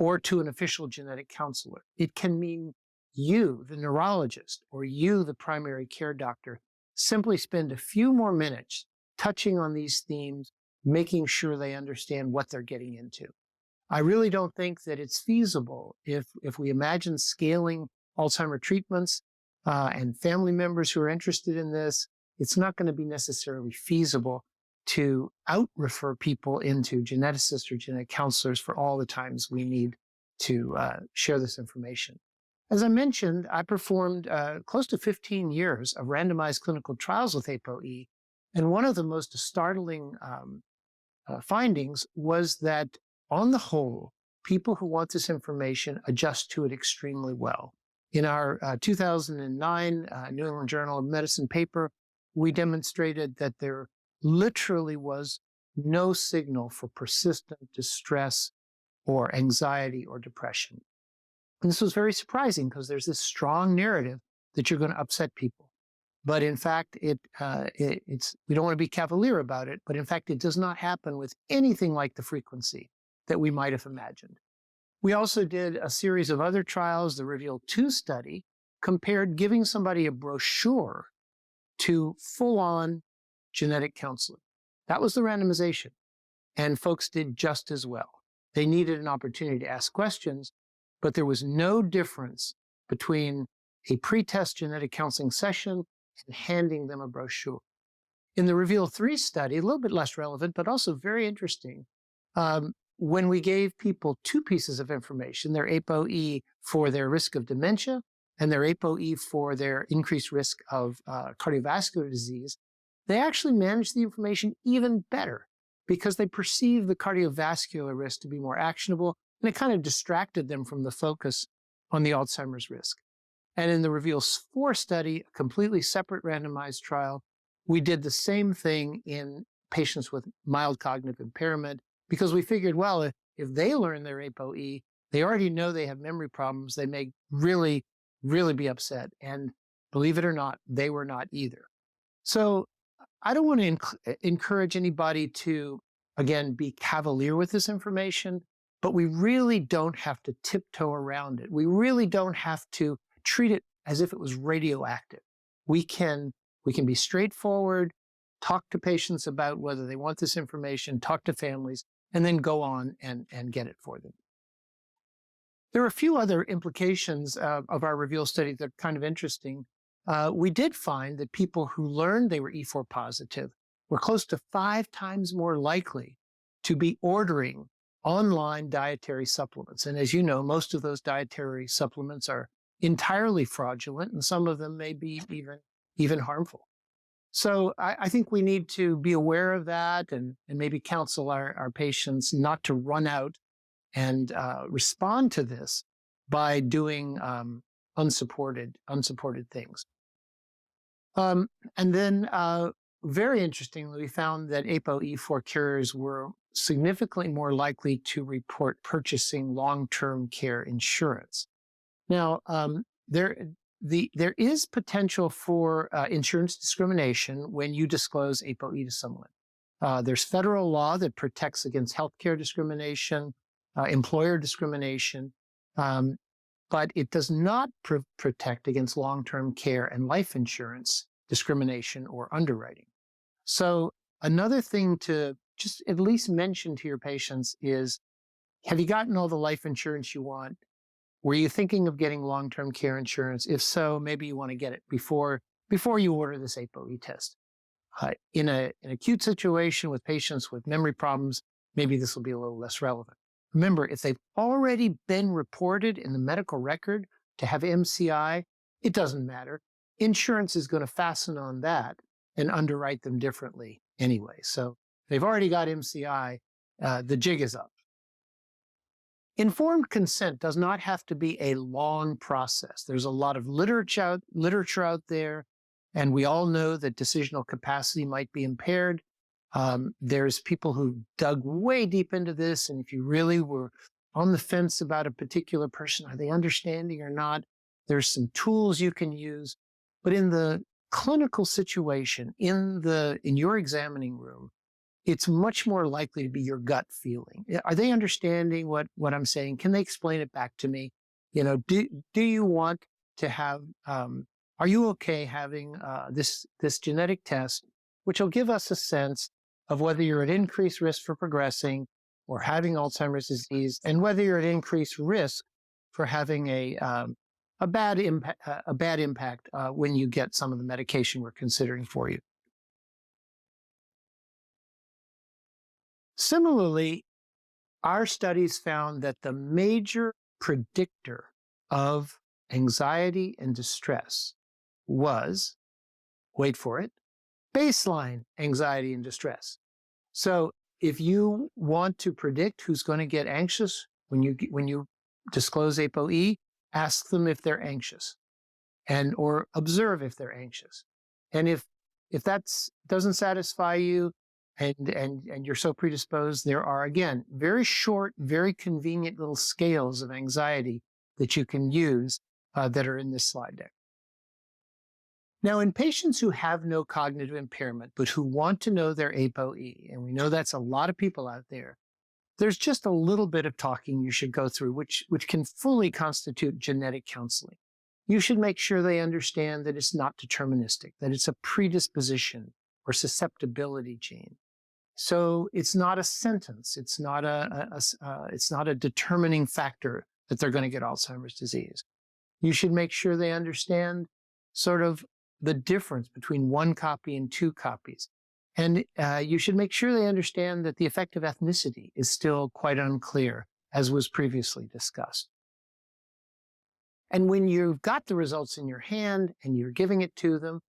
or to an official genetic counselor. It can mean you, the neurologist, or you, the primary care doctor, simply spend a few more minutes touching on these themes, making sure they understand what they're getting into. I really don't think that it's feasible if we imagine scaling Alzheimer treatments and family members who are interested in this, it's not going to be necessarily feasible to out-refer people into geneticists or genetic counselors for all the times we need to share this information. As I mentioned, I performed close to 15 years of randomized clinical trials with APOE, and one of the most startling findings was that, on the whole, people who want this information adjust to it extremely well. In our 2009 New England Journal of Medicine paper, we demonstrated that there literally was no signal for persistent distress or anxiety or depression. And this was very surprising because there's this strong narrative that you're going to upset people. But in fact, we don't want to be cavalier about it, but in fact, it does not happen with anything like the frequency that we might have imagined. We also did a series of other trials. The REVEAL-2 study compared giving somebody a brochure to full-on genetic counseling. That was the randomization, and folks did just as well. They needed an opportunity to ask questions, but there was no difference between a pre-test genetic counseling session and handing them a brochure. In the REVEAL-3 study, a little bit less relevant, but also very interesting, when we gave people two pieces of information, their APOE for their risk of dementia and their APOE for their increased risk of cardiovascular disease, they actually managed the information even better because they perceived the cardiovascular risk to be more actionable, and it kind of distracted them from the focus on the Alzheimer's risk. And in the REVEAL-4 study, a completely separate randomized trial, we did the same thing in patients with mild cognitive impairment because we figured, well, if they learn their APOE, they already know they have memory problems. They may really, really be upset. And believe it or not, they were not either. So I don't want to encourage anybody to, again, be cavalier with this information, but we really don't have to tiptoe around it. We really don't have to treat it as if it was radioactive. We can be straightforward, talk to patients about whether they want this information, talk to families, and then go on and get it for them. There are a few other implications of our REVEAL study that are kind of interesting. We did find that people who learned they were E4 positive were close to 5 times more likely to be ordering online dietary supplements. And as you know, most of those dietary supplements are entirely fraudulent, and some of them may be even harmful. So I think we need to be aware of that and maybe counsel our patients not to run out and respond to this by doing unsupported things. And then very interestingly, we found that APOE4 carriers were significantly more likely to report purchasing long-term care insurance. Now, there is potential for insurance discrimination when you disclose APOE to someone. There's federal law that protects against healthcare discrimination, employer discrimination, but it does not protect against long-term care and life insurance discrimination or underwriting. So another thing to just at least mention to your patients is, have you gotten all the life insurance you want? Were you thinking of getting long-term care insurance? If so, maybe you want to get it before you order this APOE test. In an acute situation with patients with memory problems, maybe this will be a little less relevant. Remember, if they've already been reported in the medical record to have MCI, it doesn't matter. Insurance is going to fasten on that and underwrite them differently anyway. So if they've already got MCI, the jig is up. Informed consent does not have to be a long process. There's a lot of literature out there, and we all know that decisional capacity might be impaired. There's people who dug way deep into this, and if you really were on the fence about a particular person, are they understanding or not, there's some tools you can use. But in the clinical situation, in your examining room, it's much more likely to be your gut feeling. Are they understanding what I'm saying? Can they explain it back to me? Do you want to have, are you okay having this genetic test, which will give us a sense of whether you're at increased risk for progressing or having Alzheimer's disease, and whether you're at increased risk for having a bad impact when you get some of the medication we're considering for you. Similarly, our studies found that the major predictor of anxiety and distress was, wait for it, baseline anxiety and distress. So if you want to predict who's going to get anxious when you disclose APOE, ask them if they're anxious, or observe if they're anxious. And if that doesn't satisfy you, and you're so predisposed, there are, again, very short, very convenient little scales of anxiety that you can use that are in this slide deck. Now, in patients who have no cognitive impairment, but who want to know their APOE, and we know that's a lot of people out there, there's just a little bit of talking you should go through, which can fully constitute genetic counseling. You should make sure they understand that it's not deterministic, that it's a predisposition or susceptibility gene. So it's not a sentence. It's not a determining factor that they're going to get Alzheimer's disease. You should make sure they understand sort of the difference between one copy and two copies. And you should make sure they understand that the effect of ethnicity is still quite unclear, as was previously discussed. And when you've got the results in your hand and you're giving it to them,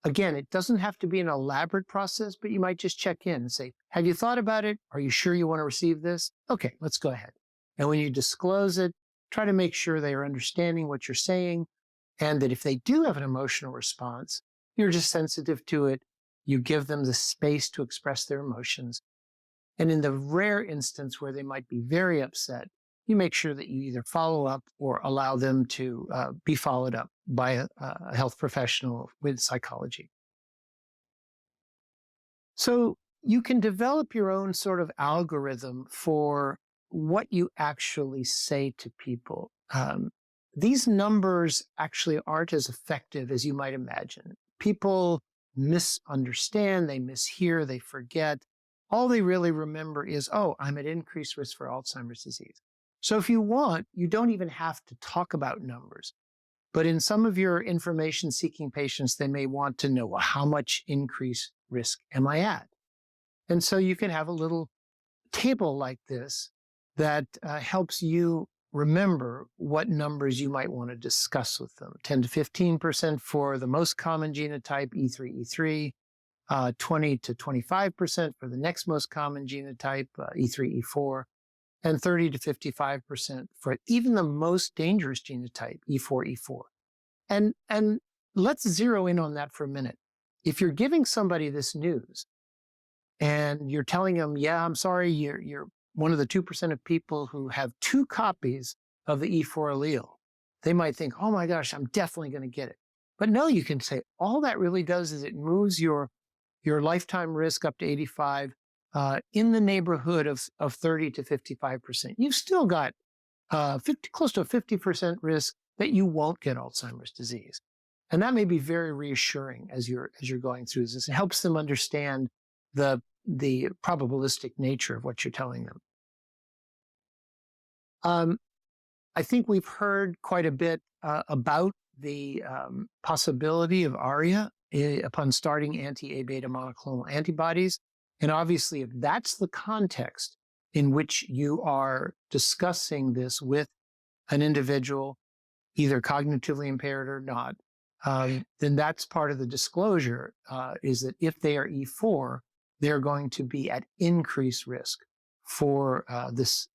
again, it doesn't have to be an elaborate process, but you might just check in and say, have you thought about it? Are you sure you want to receive this? Okay, let's go ahead. And when you disclose it, try to make sure they are understanding what you're saying, and that if they do have an emotional response, you're just sensitive to it. You give them the space to express their emotions. And in the rare instance where they might be very upset, you make sure that you either follow up or allow them to be followed up by a health professional with psychology. So you can develop your own sort of algorithm for what you actually say to people. These numbers actually aren't as effective as you might imagine. People misunderstand, they mishear, they forget. All they really remember is, oh, I'm at increased risk for Alzheimer's disease. So if you want, you don't even have to talk about numbers. But in some of your information-seeking patients, they may want to know, well, how much increased risk am I at? And so you can have a little table like this that helps you remember what numbers you might want to discuss with them. 10 to 15% for the most common genotype, E3, E3, 20 to 25% for the next most common genotype, E3, E4, and 30 to 55% for even the most dangerous genotype, E4, E4. And let's zero in on that for a minute. If you're giving somebody this news and you're telling them, yeah, I'm sorry, you're one of the 2% of people who have two copies of the E4 allele, they might think, oh my gosh, I'm definitely going to get it. But no, you can say all that really does is it moves your lifetime risk up to 85 in the neighborhood of 30 to 55%. You've still got close to a 50% risk that you won't get Alzheimer's disease. And that may be very reassuring as you're going through this. It helps them understand the probabilistic nature of what you're telling them. I think we've heard quite a bit about the possibility of ARIA upon starting anti-A beta monoclonal antibodies. And obviously, if that's the context in which you are discussing this with an individual, either cognitively impaired or not, then that's part of the disclosure, is that if they are E4, they're going to be at increased risk for this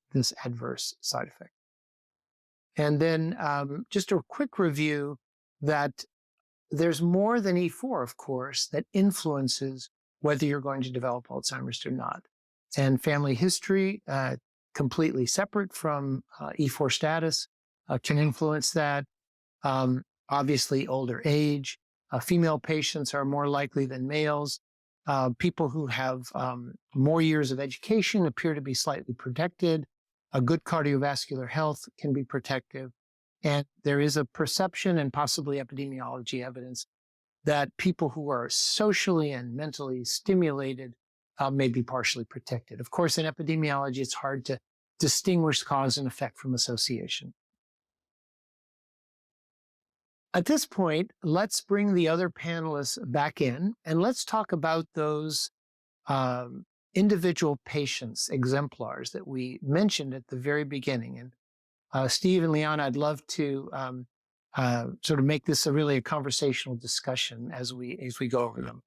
adverse side effect. And then just a quick review that there's more than E4, of course, that influences whether you're going to develop Alzheimer's or not. And family history, completely separate from E4 status, can influence that. Obviously, older age. Female patients are more likely than males People who have more years of education appear to be slightly protected. A good cardiovascular health can be protective. And there is a perception and possibly epidemiology evidence that people who are socially and mentally stimulated may be partially protected. Of course, in epidemiology, it's hard to distinguish cause and effect from association. At this point, let's bring the other panelists back in and let's talk about those individual patients, exemplars that we mentioned at the very beginning. And Steve and Liana, I'd love to sort of make this really a conversational discussion as we go over them.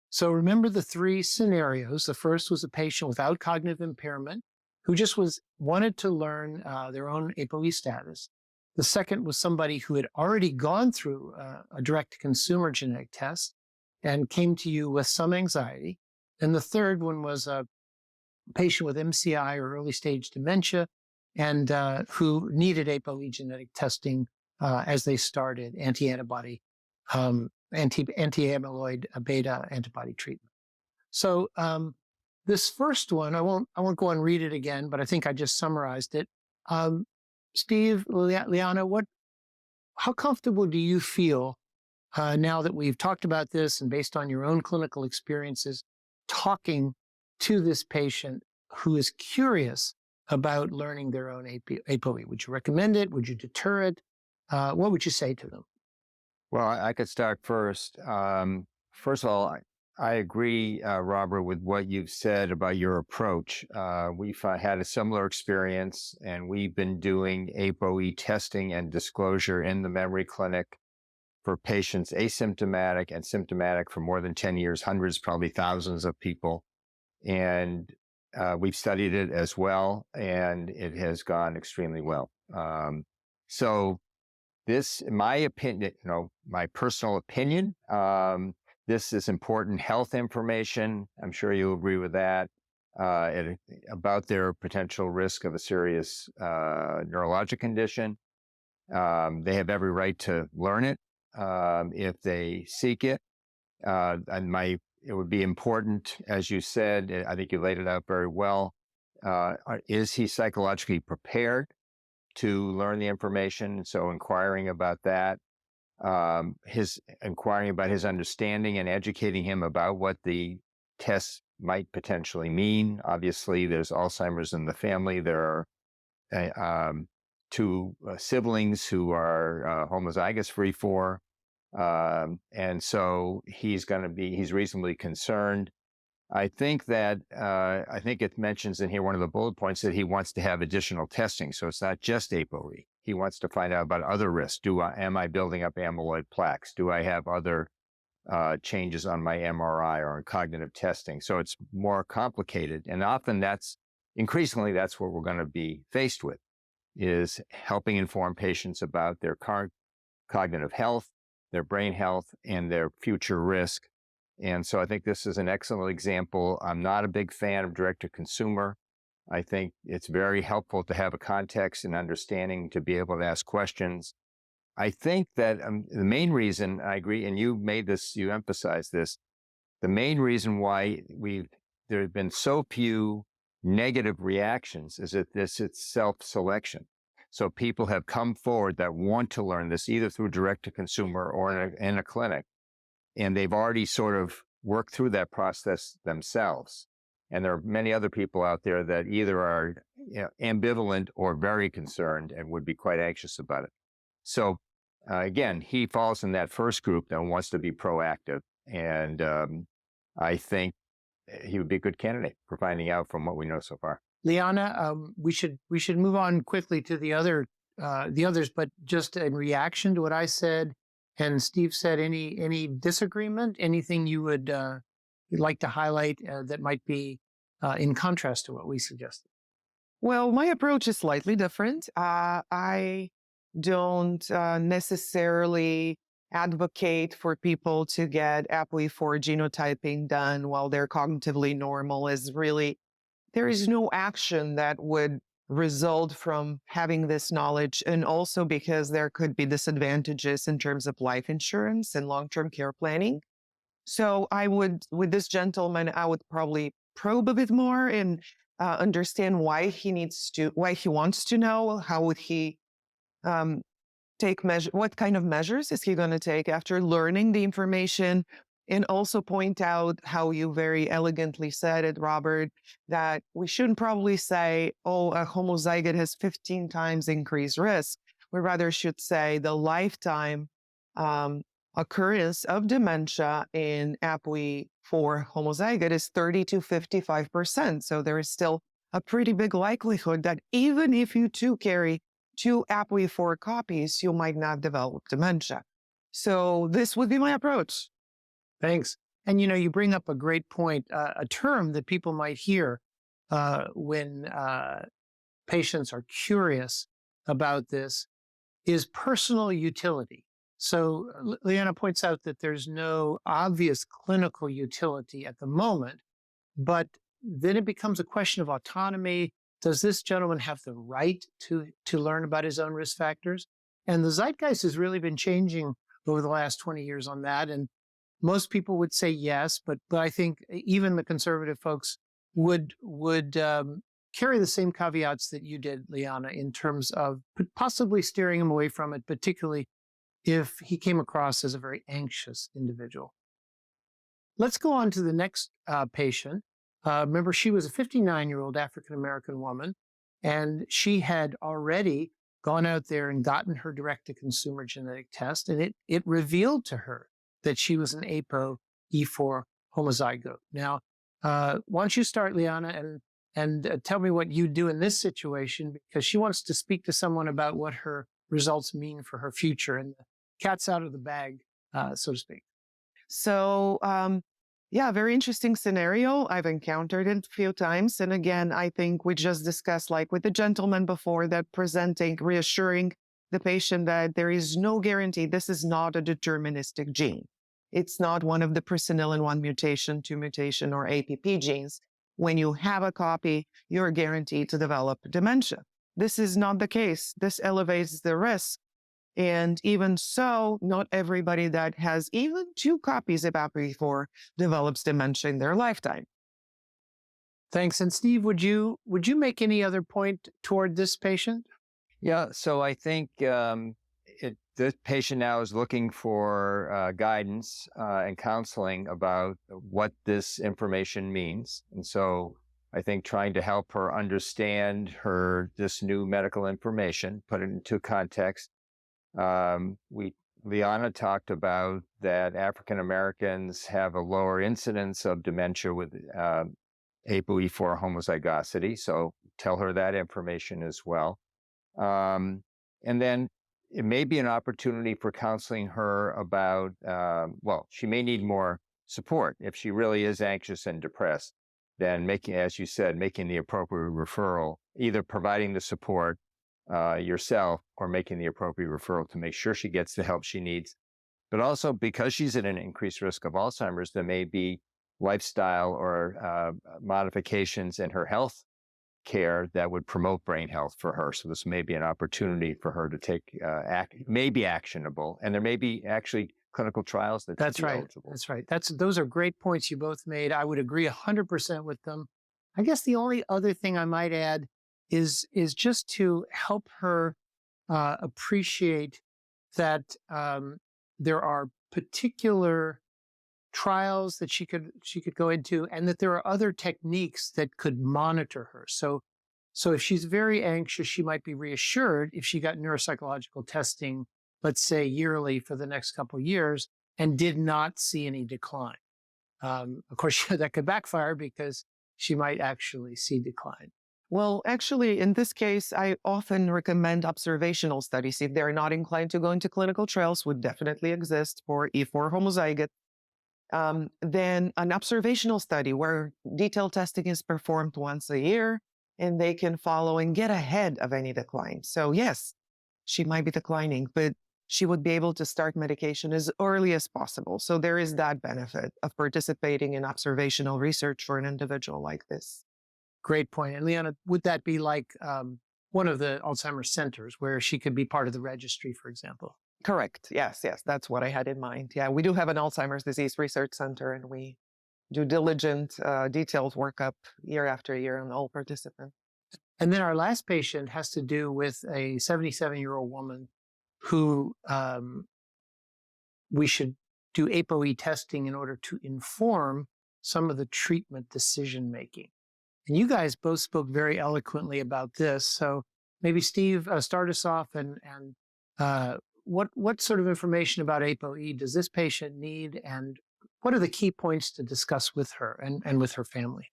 So remember the three scenarios. The first was a patient without cognitive impairment who just wanted to learn their own APOE status. The second was somebody who had already gone through a direct-to-consumer genetic test and came to you with some anxiety. And the third one was a patient with MCI or early-stage dementia and who needed APOE genetic testing as they started anti-amyloid beta antibody treatment. So this first one, I won't go and read it again, but I think I just summarized it. Steve, Liana, how comfortable do you feel now that we've talked about this and based on your own clinical experiences, talking to this patient who is curious about learning their own APOE? Would you recommend it? Would you deter it? What would you say to them? Well, I could start first. First of all, I agree, Robert, with what you've said about your approach. We've had a similar experience, and we've been doing APOE testing and disclosure in the memory clinic for patients asymptomatic and symptomatic for more than 10 years, hundreds, probably thousands of people. And we've studied it as well, and it has gone extremely well. So this, in my opinion, my personal opinion, this is important health information. I'm sure you'll agree with that, about their potential risk of a serious neurologic condition. They have every right to learn it if they seek it. It would be important, as you said, I think you laid it out very well. Is he psychologically prepared to learn the information? So inquiring about that. Inquiring about his understanding and educating him about what the tests might potentially mean. Obviously, there's Alzheimer's in the family. There are two siblings who are homozygous for E4. And so he's reasonably concerned. I think it mentions in here one of the bullet points that he wants to have additional testing. So it's not just APOE. He wants to find out about other risks. Am I building up amyloid plaques? Do I have other changes on my MRI or on cognitive testing? So it's more complicated. And often increasingly that's what we're going to be faced with, is helping inform patients about their current cognitive health, their brain health, and their future risk. And so I think this is an excellent example. I'm not a big fan of direct-to-consumer. I think it's very helpful to have a context and understanding to be able to ask questions. I think that the main reason, I agree, and you emphasized this, the main reason why there have been so few negative reactions is that it's self-selection. So people have come forward that want to learn this either through direct-to-consumer or in a clinic. And they've already sort of worked through that process themselves. And there are many other people out there that either are ambivalent or very concerned and would be quite anxious about it. So again, he falls in that first group that wants to be proactive. And I think he would be a good candidate for finding out from what we know so far. Liana, we should move on quickly to the others, but just in reaction to what I said and Steve said, any disagreement, anything you would you'd like to highlight that might be in contrast to what we suggested? Well, my approach is slightly different. I don't necessarily advocate for people to get APOE4 genotyping done while they're cognitively normal. There is no action that would result from having this knowledge, and also because there could be disadvantages in terms of life insurance and long-term care planning. So I would, with this gentleman, I would probably probe a bit more and understand why he wants to know. How would he um, take measure? What kind of measures is he going to take after learning the information? And also point out how you very elegantly said it, Robert, that we shouldn't probably say, oh, a homozygote has 15 times increased risk. We rather should say the lifetime occurrence of dementia in APOE for homozygote is 30 to 55%. So there is still a pretty big likelihood that even if you too carry two APOE4 copies, you might not develop dementia. So this would be my approach. Thanks. And you bring up a great point, a term that people might hear when patients are curious about this is personal utility. So Liana points out that there's no obvious clinical utility at the moment, but then it becomes a question of autonomy. Does this gentleman have the right to learn about his own risk factors? And the zeitgeist has really been changing over the last 20 years on that. And most people would say yes, but I think even the conservative folks would carry the same caveats that you did, Liana, in terms of possibly steering him away from it, particularly if he came across as a very anxious individual. Let's go on to the next patient. Remember, she was a 59-year-old African-American woman, and she had already gone out there and gotten her direct-to-consumer genetic test, and it revealed to her that she was an APOE4 homozygote. Now, why don't you start, Liana, and tell me what you do in this situation, because she wants to speak to someone about what her results mean for her future, and the cat's out of the bag, so to speak. So, yeah, very interesting scenario. I've encountered it a few times. And again, I think we just discussed, like with the gentleman before, that presenting, reassuring the patient that there is no guarantee. This is not a deterministic gene. It's not one of the presenilin-1 mutation, 2 mutation, or APP genes. When you have a copy, you're guaranteed to develop dementia. This is not the case. This elevates the risk. And even so, not everybody that has even 2 copies of APOE4 develops dementia in their lifetime. Thanks. And Steve, would you make any other point toward this patient? Yeah, so I think this patient now is looking for guidance and counseling about what this information means. And so I think trying to help her understand this new medical information, put it into context. Liana talked about that African Americans have a lower incidence of dementia with APOE4 homozygosity. So tell her that information as well. And then it may be an opportunity for counseling her about, she may need more support. If she really is anxious and depressed, then as you said, making the appropriate referral, either providing the support yourself or making the appropriate referral to make sure she gets the help she needs. But also, because she's at an increased risk of Alzheimer's, there may be lifestyle or modifications in her health care that would promote brain health for her. So this may be an opportunity for her to take, may be actionable. And there may be actually clinical trials that's right. eligible. That's right. Those are great points you both made. I would agree 100% with them. I guess the only other thing I might add is just to help her appreciate that there are particular trials that she could go into, and that there are other techniques that could monitor her. So if she's very anxious, she might be reassured if she got neuropsychological testing, let's say yearly for the next couple of years, and did not see any decline. Of course, that could backfire because she might actually see decline. Well, actually, in this case, I often recommend observational studies. If they're not inclined to go into clinical trials, would definitely exist for E4 homozygote. Then an observational study where detailed testing is performed once a year, and they can follow and get ahead of any decline. So yes, she might be declining, but she would be able to start medication as early as possible. So there is that benefit of participating in observational research for an individual like this. Great point. And Liana, would that be like one of the Alzheimer's centers where she could be part of the registry, for example? Correct. Yes, that's what I had in mind. Yeah, we do have an Alzheimer's Disease Research Center, and we do diligent, detailed workup year after year on all participants. And then our last patient has to do with a 77-year-old woman who we should do APOE testing in order to inform some of the treatment decision making. And you guys both spoke very eloquently about this. So maybe Steve, start us off and what sort of information about APOE does this patient need, and what are the key points to discuss with her and with her family?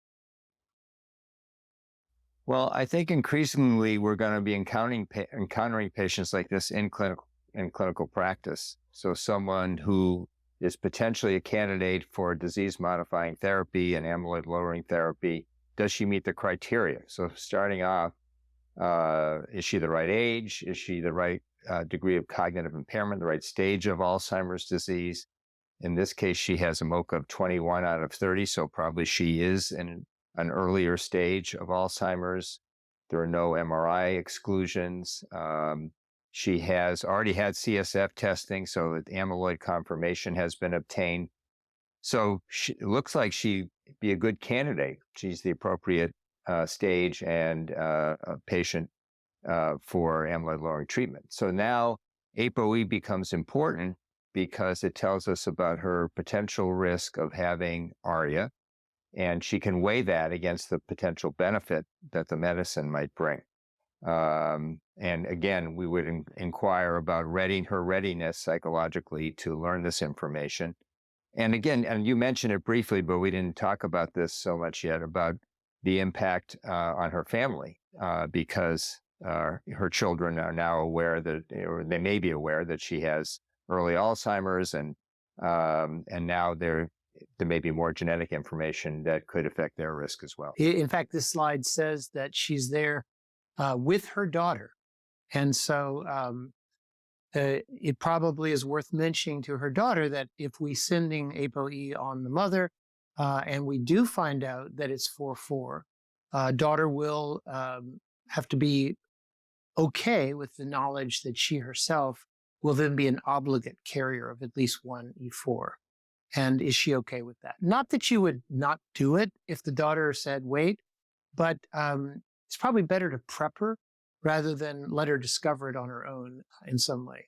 Well, I think increasingly we're going to be encountering patients like this in clinical practice. So someone who is potentially a candidate for disease-modifying therapy and amyloid-lowering therapy, does she meet the criteria? So starting off, is she the right age? Is she the right degree of cognitive impairment, the right stage of Alzheimer's disease? In this case, she has a MoCA of 21 out of 30, so probably she is in an earlier stage of Alzheimer's. There are no MRI exclusions. She has already had CSF testing, so that amyloid confirmation has been obtained. So it looks like she'd be a good candidate. She's the appropriate stage and a patient for amyloid-lowering treatment. So now APOE becomes important because it tells us about her potential risk of having ARIA, and she can weigh that against the potential benefit that the medicine might bring. And again, we would inquire about her readiness psychologically to learn this information. And again, and you mentioned it briefly, but we didn't talk about this so much yet, about the impact on her family, because her children are now aware that, or they may be aware that she has early Alzheimer's, and now there may be more genetic information that could affect their risk as well. In fact, this slide says that she's there with her daughter. And so it probably is worth mentioning to her daughter that if we sending APOE on the mother and we do find out that it's 4/4, daughter will have to be okay with the knowledge that she herself will then be an obligate carrier of at least one E4. And is she okay with that? Not that she would not do it if the daughter said, wait, but it's probably better to prep her rather than let her discover it on her own in some way.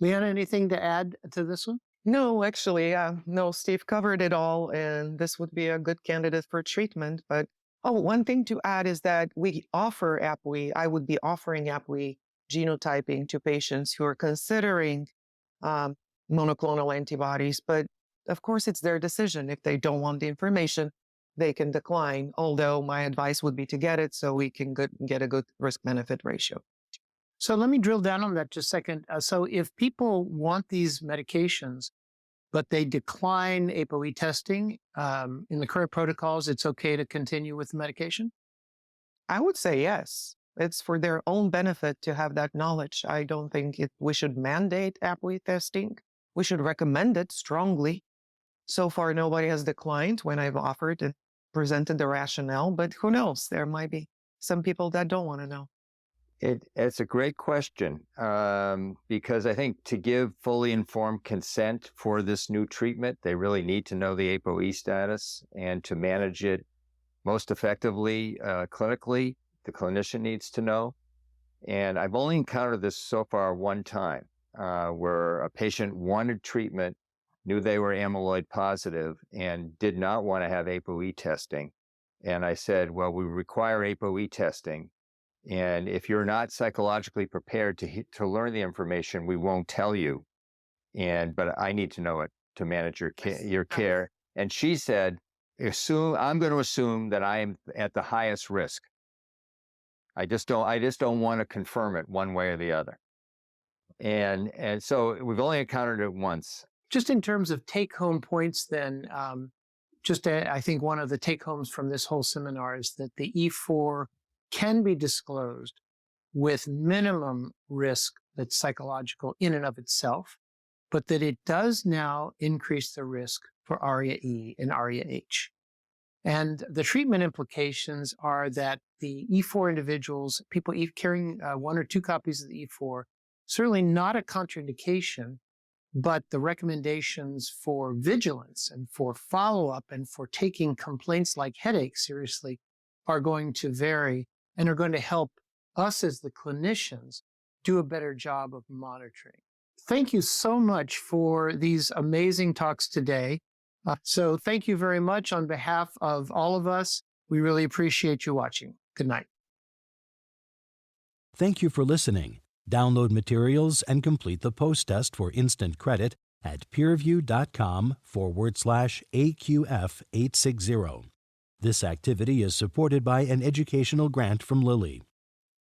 Leanna, anything to add to this one? No, actually, no, Steve covered it all, and this would be a good candidate for treatment. But one thing to add is that we offer APOE. I would be offering APOE genotyping to patients who are considering monoclonal antibodies. But of course, it's their decision. If they don't want the information, they can decline, although my advice would be to get it so we can get a good risk-benefit ratio. So let me drill down on that just a second. So if people want these medications, but they decline APOE testing, in the current protocols, it's okay to continue with the medication? I would say yes. It's for their own benefit to have that knowledge. I don't think we should mandate APOE testing. We should recommend it strongly. So far, nobody has declined when I've offered and presented the rationale, but who knows? There might be some people that don't want to know. It's a great question, because I think to give fully informed consent for this new treatment, they really need to know the APOE status, and to manage it most effectively clinically, the clinician needs to know. And I've only encountered this so far one time, where a patient wanted treatment, knew they were amyloid positive, and did not want to have APOE testing. And I said, well, we require APOE testing. And if you're not psychologically prepared to learn the information, we won't tell you. But I need to know it to manage your care. And she said, I'm going to assume that I am at the highest risk. I just don't want to confirm it one way or the other. And so we've only encountered it once. Just in terms of take-home points, then, I think one of the take-homes from this whole seminar is that the E4 can be disclosed with minimum risk that's psychological in and of itself, but that it does now increase the risk for ARIA-E and ARIA-H. And the treatment implications are that the E4 individuals, people carrying one or two copies of the E4, certainly not a contraindication, but the recommendations for vigilance and for follow-up and for taking complaints like headaches seriously are going to vary and are going to help us as the clinicians do a better job of monitoring. Thank you so much for these amazing talks today. So thank you very much on behalf of all of us. We really appreciate you watching. Good night. Thank you for listening. Download materials and complete the post-test for instant credit at peerview.com/AQF860. This activity is supported by an educational grant from Lilly.